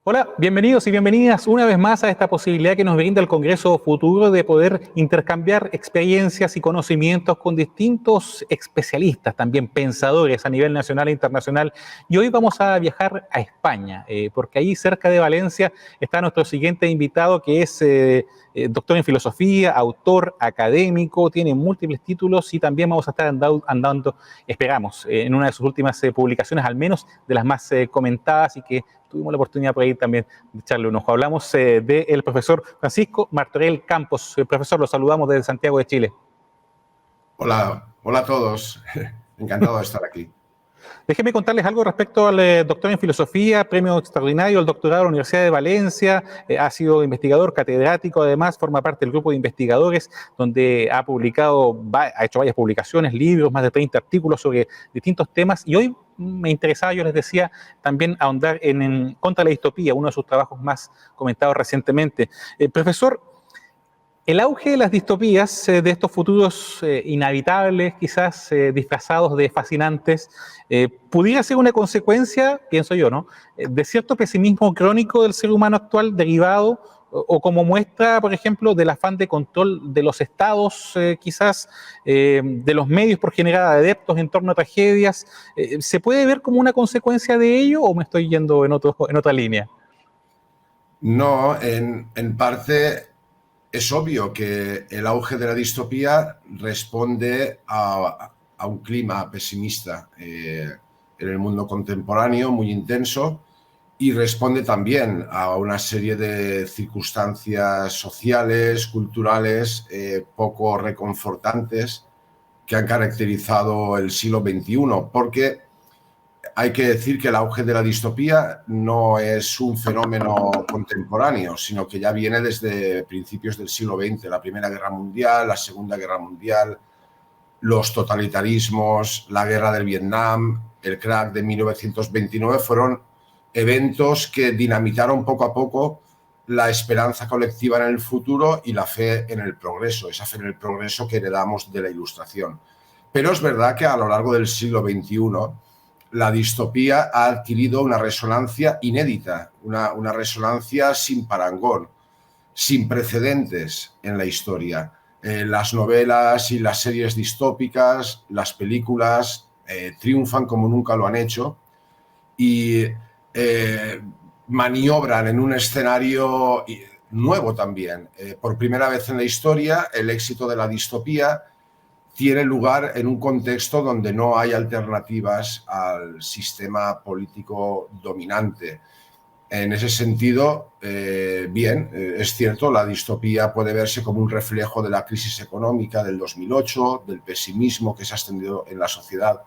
Hola, bienvenidos y bienvenidas una vez más a esta posibilidad que nos brinda el Congreso Futuro de poder intercambiar experiencias y conocimientos con distintos especialistas, también pensadores a nivel nacional e internacional. Y hoy vamos a viajar a España, porque ahí cerca de Valencia está nuestro siguiente invitado, que es doctor en filosofía, autor, académico, tiene múltiples títulos y también vamos a estar andando, esperamos, en una de sus últimas publicaciones, al menos de las más comentadas y que tuvimos la oportunidad por ahí también de echarle un ojo. Hablamos del profesor Francisco Martorell Campos. Profesor, lo saludamos desde Santiago de Chile. Hola, hola a todos. Encantado de estar aquí. Déjenme contarles algo respecto al doctor en filosofía, premio extraordinario, el doctorado de la Universidad de Valencia, ha sido investigador, catedrático, además forma parte del grupo de investigadores donde ha publicado, ha hecho varias publicaciones, libros, más de 30 artículos sobre distintos temas y hoy me interesaba, yo les decía, también ahondar en Contra la Distopía, uno de sus trabajos más comentados recientemente. Profesor, el auge de las distopías, de estos futuros inhabitables, quizás disfrazados de fascinantes, pudiera ser una consecuencia, pienso yo, ¿no?, de cierto pesimismo crónico del ser humano actual derivado o como muestra, por ejemplo, del afán de control de los estados, quizás, de los medios por generar adeptos en torno a tragedias. ¿Se puede ver como una consecuencia de ello o me estoy yendo en otra línea? No, en parte es obvio que el auge de la distopía responde a un clima pesimista en el mundo contemporáneo muy intenso y responde también a una serie de circunstancias sociales, culturales, poco reconfortantes que han caracterizado el siglo XXI, porque hay que decir que el auge de la distopía no es un fenómeno contemporáneo, sino que ya viene desde principios del siglo XX, la Primera Guerra Mundial, la Segunda Guerra Mundial, los totalitarismos, la Guerra del Vietnam, el crack de 1929, fueron eventos que dinamitaron poco a poco la esperanza colectiva en el futuro y la fe en el progreso, esa fe en el progreso que heredamos de la Ilustración. Pero es verdad que a lo largo del siglo XXI la distopía ha adquirido una resonancia inédita, una resonancia sin parangón, sin precedentes en la historia. Las novelas y las series distópicas, las películas triunfan como nunca lo han hecho y maniobran en un escenario nuevo también. Por primera vez en la historia, el éxito de la distopía tiene lugar en un contexto donde no hay alternativas al sistema político dominante. En ese sentido, es cierto, la distopía puede verse como un reflejo de la crisis económica del 2008, del pesimismo que se ha extendido en la sociedad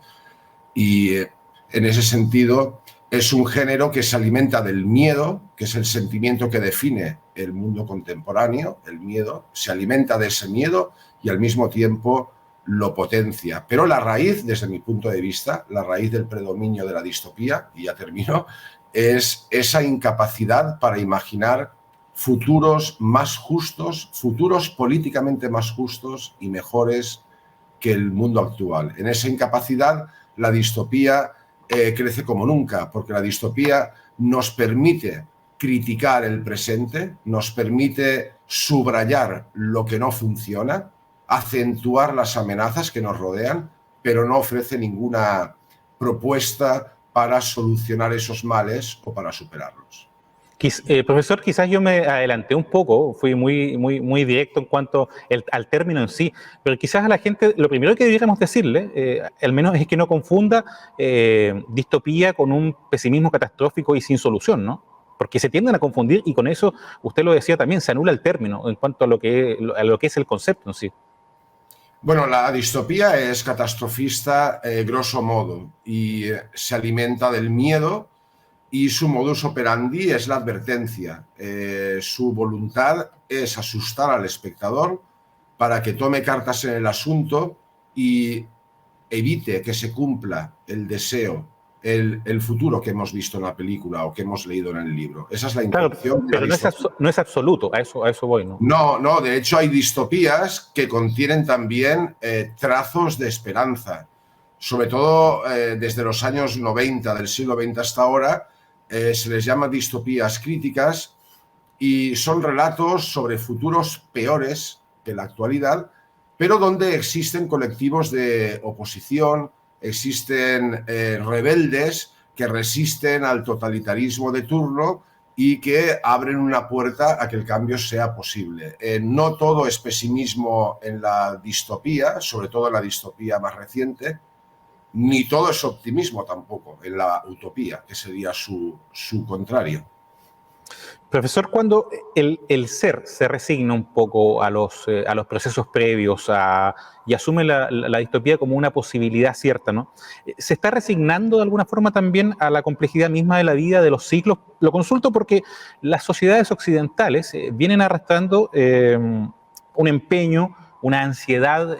y en ese sentido es un género que se alimenta del miedo, que es el sentimiento que define el mundo contemporáneo, el miedo, se alimenta de ese miedo y al mismo tiempo lo potencia. Pero la raíz, desde mi punto de vista, la raíz del predominio de la distopía, y ya termino, es esa incapacidad para imaginar futuros más justos, futuros políticamente más justos y mejores que el mundo actual. En esa incapacidad, la distopía crece como nunca, porque la distopía nos permite criticar el presente, nos permite subrayar lo que no funciona, acentuar las amenazas que nos rodean, pero no ofrece ninguna propuesta para solucionar esos males o para superarlos. Profesor, quizás yo me adelanté un poco, fui muy directo en cuanto al término en sí, pero quizás a la gente lo primero que debiéramos decirle, al menos es que no confunda distopía con un pesimismo catastrófico y sin solución, ¿no? Porque se tienden a confundir y con eso, usted lo decía también, se anula el término en cuanto a lo que es el concepto en sí. Bueno, la distopía es catastrofista grosso modo y se alimenta del miedo y su modus operandi es la advertencia. Su voluntad es asustar al espectador para que tome cartas en el asunto y evite que se cumpla el deseo, el futuro que hemos visto en la película o que hemos leído en el libro. Esa es la Claro, intención de la pero distopía. no es absoluto, a eso voy, ¿no? No, de hecho hay distopías que contienen también trazos de esperanza. Sobre todo desde los años 90 del siglo XX hasta ahora, se les llama distopías críticas y son relatos sobre futuros peores que la actualidad, pero donde existen colectivos de oposición, existen rebeldes que resisten al totalitarismo de turno y que abren una puerta a que el cambio sea posible. No todo es pesimismo en la distopía, sobre todo en la distopía más reciente, ni todo es optimismo tampoco en la utopía, que sería su contrario. Profesor, cuando el ser se resigna un poco a los procesos previos y asume la distopía como una posibilidad cierta, ¿no? ¿Se está resignando de alguna forma también a la complejidad misma de la vida, de los ciclos? Lo consulto porque las sociedades occidentales vienen arrastrando un empeño, una ansiedad,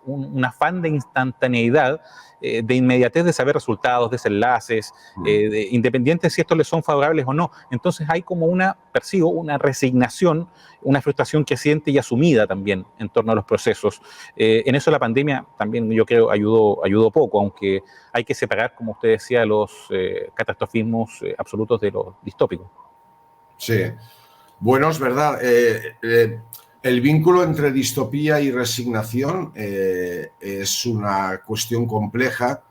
un afán de instantaneidad, de inmediatez de saber resultados, desenlaces, independientes si estos les son favorables o no. Entonces hay como percibo una resignación, una frustración creciente y asumida también en torno a los procesos. En eso la pandemia también yo creo ayudó poco, aunque hay que separar, como usted decía, los catastrofismos absolutos de los distópicos. Sí, bueno, es verdad. El vínculo entre distopía y resignación es una cuestión compleja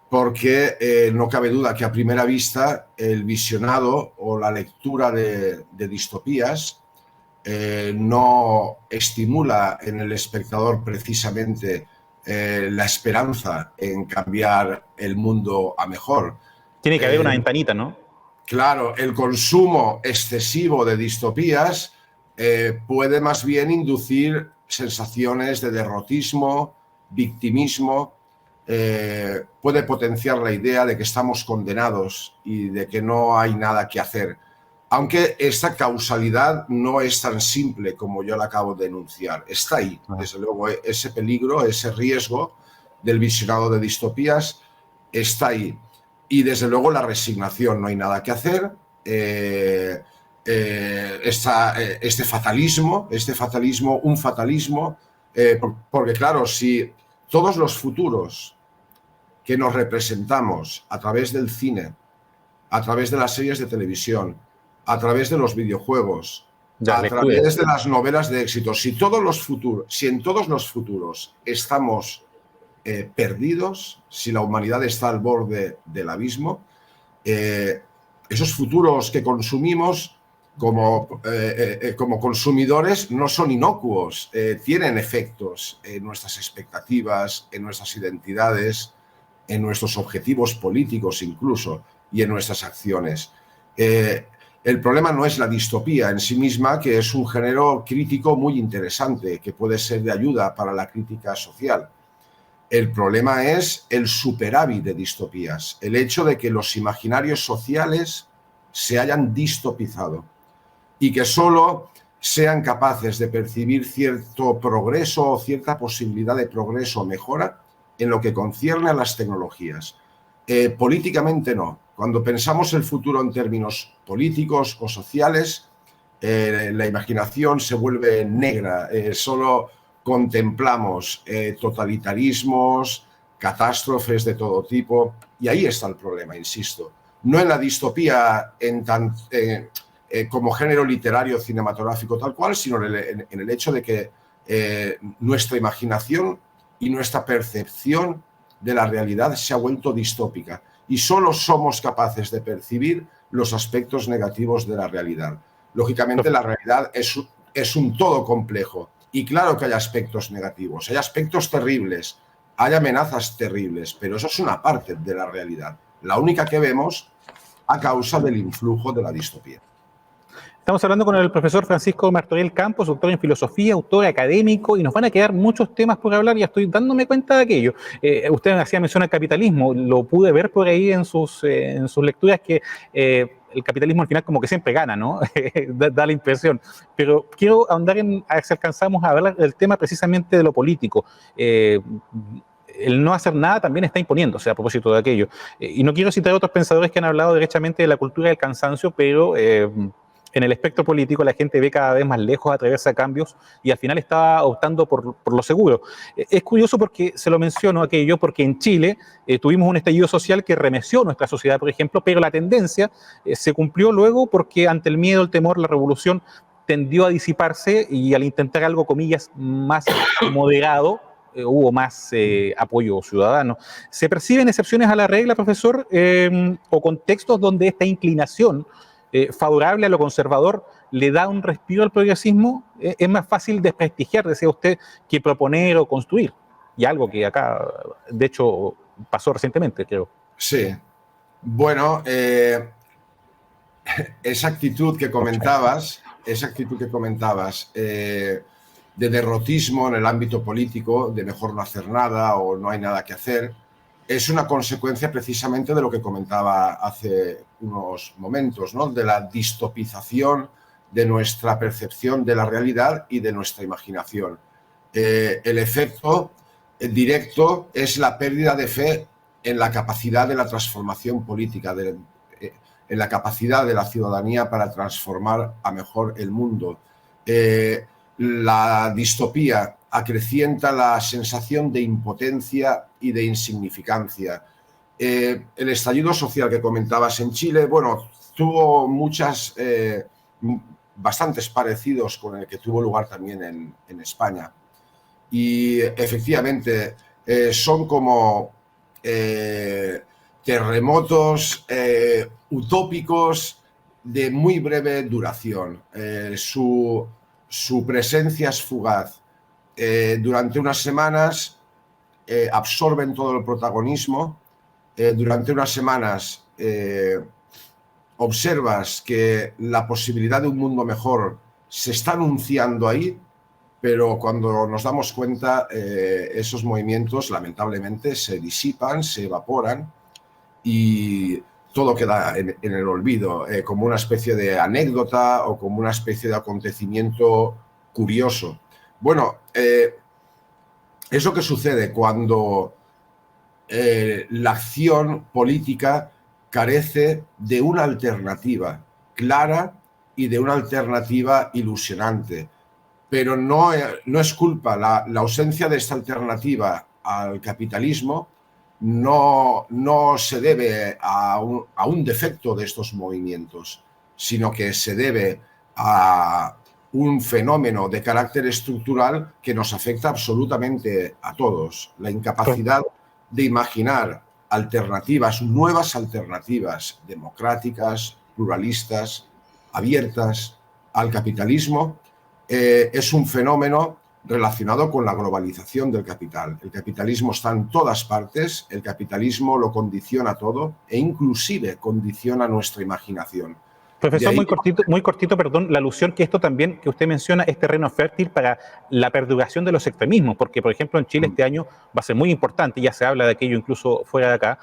porque no cabe duda que a primera vista el visionado o la lectura de distopías no estimula en el espectador precisamente la esperanza en cambiar el mundo a mejor. Tiene que haber una ventanita, ¿no? Claro, el consumo excesivo de distopías puede más bien inducir sensaciones de derrotismo, victimismo, puede potenciar la idea de que estamos condenados y de que no hay nada que hacer. Aunque esta causalidad no es tan simple como yo la acabo de enunciar. Está ahí, desde luego, ese peligro, ese riesgo del visionado de distopías está ahí. Y desde luego la resignación, no hay nada que hacer. Este fatalismo, un fatalismo, porque claro, si todos los futuros que nos representamos a través del cine, a través de las series de televisión, a través de los videojuegos, a través de las novelas de éxito, si en todos los futuros estamos perdidos, si la humanidad está al borde del abismo, esos futuros que consumimos como consumidores no son inocuos, tienen efectos en nuestras expectativas, en nuestras identidades, en nuestros objetivos políticos incluso y en nuestras acciones. El problema no es la distopía en sí misma, que es un género crítico muy interesante, que puede ser de ayuda para la crítica social. El problema es el superávit de distopías, el hecho de que los imaginarios sociales se hayan distopizado y que solo sean capaces de percibir cierto progreso o cierta posibilidad de progreso o mejora en lo que concierne a las tecnologías. Políticamente no. Cuando pensamos el futuro en términos políticos o sociales, la imaginación se vuelve negra, solo contemplamos totalitarismos, catástrofes de todo tipo, y ahí está el problema, insisto. No en la distopía como género literario cinematográfico tal cual, sino en el hecho de que nuestra imaginación y nuestra percepción de la realidad se ha vuelto distópica y solo somos capaces de percibir los aspectos negativos de la realidad. Lógicamente, la realidad es un todo complejo. Y claro que hay aspectos negativos, hay aspectos terribles, hay amenazas terribles, pero eso es una parte de la realidad, la única que vemos a causa del influjo de la distopía. Estamos hablando con el profesor Francisco Martorell Campos, doctor en filosofía, autor académico, y nos van a quedar muchos temas por hablar, ya estoy dándome cuenta de aquello. Usted hacía mención al capitalismo, lo pude ver por ahí en sus lecturas que el capitalismo al final como que siempre gana, ¿no? da la impresión. Pero quiero ahondar en a ver si alcanzamos a hablar del tema precisamente de lo político. El no hacer nada también está imponiéndose a propósito de aquello. Y no quiero citar a otros pensadores que han hablado derechamente de la cultura del cansancio, pero en el espectro político la gente ve cada vez más lejos, atreverse a cambios y al final está optando por lo seguro. Es curioso porque se lo menciono aquello, porque en Chile tuvimos un estallido social que remeció nuestra sociedad, por ejemplo, pero la tendencia se cumplió luego porque ante el miedo, el temor, la revolución tendió a disiparse y al intentar algo, comillas, más moderado, hubo más apoyo ciudadano. ¿Se perciben excepciones a la regla, profesor, o contextos donde esta inclinación favorable a lo conservador le da un respiro al progresismo? Es más fácil desprestigiar, decía usted, que proponer o construir. Y algo que acá, de hecho, pasó recientemente, creo. Sí. Bueno, esa actitud que comentabas, de derrotismo en el ámbito político, de mejor no hacer nada o no hay nada que hacer, es una consecuencia precisamente de lo que comentaba hace unos momentos, ¿no? De la distopización de nuestra percepción de la realidad y de nuestra imaginación. El efecto directo es la pérdida de fe en la capacidad de la transformación política, en la capacidad de la ciudadanía para transformar a mejor el mundo. La distopía acrecienta la sensación de impotencia y de insignificancia. El estallido social que comentabas en Chile, bueno, tuvo bastantes parecidos con el que tuvo lugar también en España. Y efectivamente son como terremotos utópicos de muy breve duración. Su presencia es fugaz. Durante unas semanas absorben todo el protagonismo. Durante unas semanas observas que la posibilidad de un mundo mejor se está anunciando ahí, pero cuando nos damos cuenta, esos movimientos lamentablemente se disipan, se evaporan y todo queda en el olvido, como una especie de anécdota o como una especie de acontecimiento curioso. Bueno, es lo que sucede cuando la acción política carece de una alternativa clara y de una alternativa ilusionante. Pero no es culpa, la ausencia de esta alternativa al capitalismo no se debe a un defecto de estos movimientos, sino que se debe a un fenómeno de carácter estructural que nos afecta absolutamente a todos. La incapacidad de imaginar alternativas, nuevas alternativas democráticas, pluralistas, abiertas al capitalismo, es un fenómeno relacionado con la globalización del capital. El capitalismo está en todas partes, el capitalismo lo condiciona todo e inclusive condiciona nuestra imaginación. Profesor, muy cortito, perdón, la alusión que esto también que usted menciona es terreno fértil para la perduración de los extremismos, porque por ejemplo en Chile este año va a ser muy importante, ya se habla de aquello incluso fuera de acá,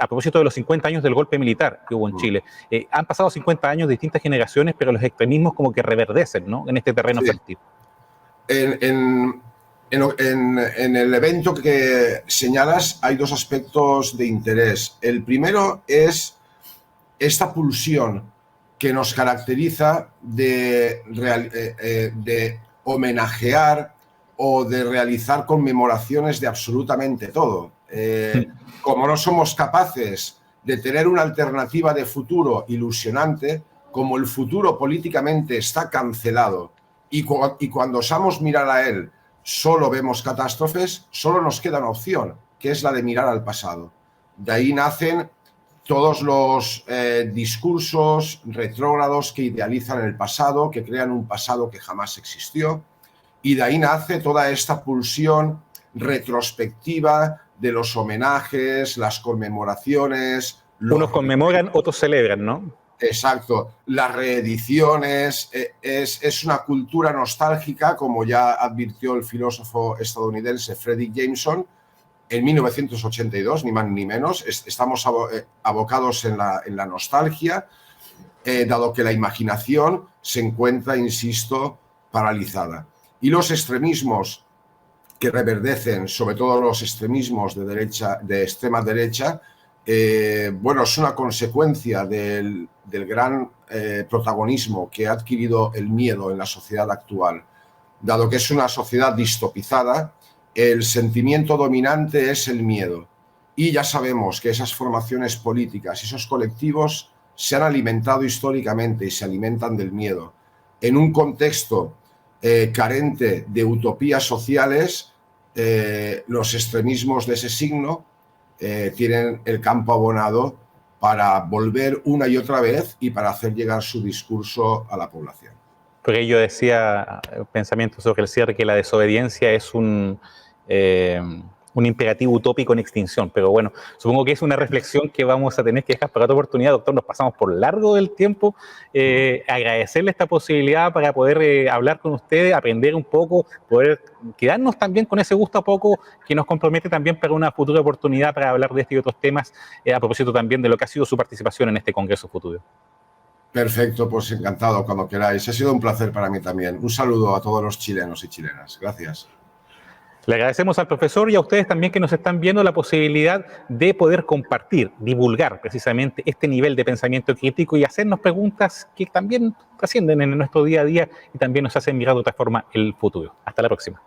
a propósito de los 50 años del golpe militar que hubo en Chile. Han pasado 50 años de distintas generaciones, pero los extremismos como que reverdecen, ¿no?, en este terreno fértil. En el evento que señalas hay dos aspectos de interés. El primero es esta pulsión que nos caracteriza de homenajear o de realizar conmemoraciones de absolutamente todo. Como no somos capaces de tener una alternativa de futuro ilusionante, como el futuro políticamente está cancelado y cuando osamos mirar a él solo vemos catástrofes, solo nos queda una opción, que es la de mirar al pasado. De ahí nacen todos los discursos retrógrados que idealizan el pasado, que crean un pasado que jamás existió, y de ahí nace toda esta pulsión retrospectiva de los homenajes, las conmemoraciones. Unos conmemoran, otros celebran, ¿no? Exacto, las reediciones, es una cultura nostálgica, como ya advirtió el filósofo estadounidense Fredric Jameson, en 1982, ni más ni menos. Estamos abocados en la nostalgia, dado que la imaginación se encuentra, insisto, paralizada. Y los extremismos que reverdecen, sobre todo los extremismos de extrema derecha, Bueno, es una consecuencia del gran protagonismo que ha adquirido el miedo en la sociedad actual. Dado que es una sociedad distopizada, el sentimiento dominante es el miedo. Y ya sabemos que esas formaciones políticas, esos colectivos, se han alimentado históricamente y se alimentan del miedo. En un contexto carente de utopías sociales, los extremismos de ese signo tienen el campo abonado para volver una y otra vez y para hacer llegar su discurso a la población. Por ello decía pensamiento sobre el cierre que la desobediencia es un imperativo utópico en extinción. Pero bueno, supongo que es una reflexión que vamos a tener que dejar para otra oportunidad. Doctor, nos pasamos por largo del tiempo. Agradecerle esta posibilidad para poder hablar con ustedes, aprender un poco, poder quedarnos también con ese gusto a poco que nos compromete también para una futura oportunidad para hablar de este y otros temas, a propósito también de lo que ha sido su participación en este Congreso Futuro. Perfecto, pues encantado, cuando queráis. Ha sido un placer para mí también. Un saludo a todos los chilenos y chilenas. Gracias. Le agradecemos al profesor y a ustedes también que nos están viendo la posibilidad de poder compartir, divulgar precisamente este nivel de pensamiento crítico y hacernos preguntas que también trascienden en nuestro día a día y también nos hacen mirar de otra forma el futuro. Hasta la próxima.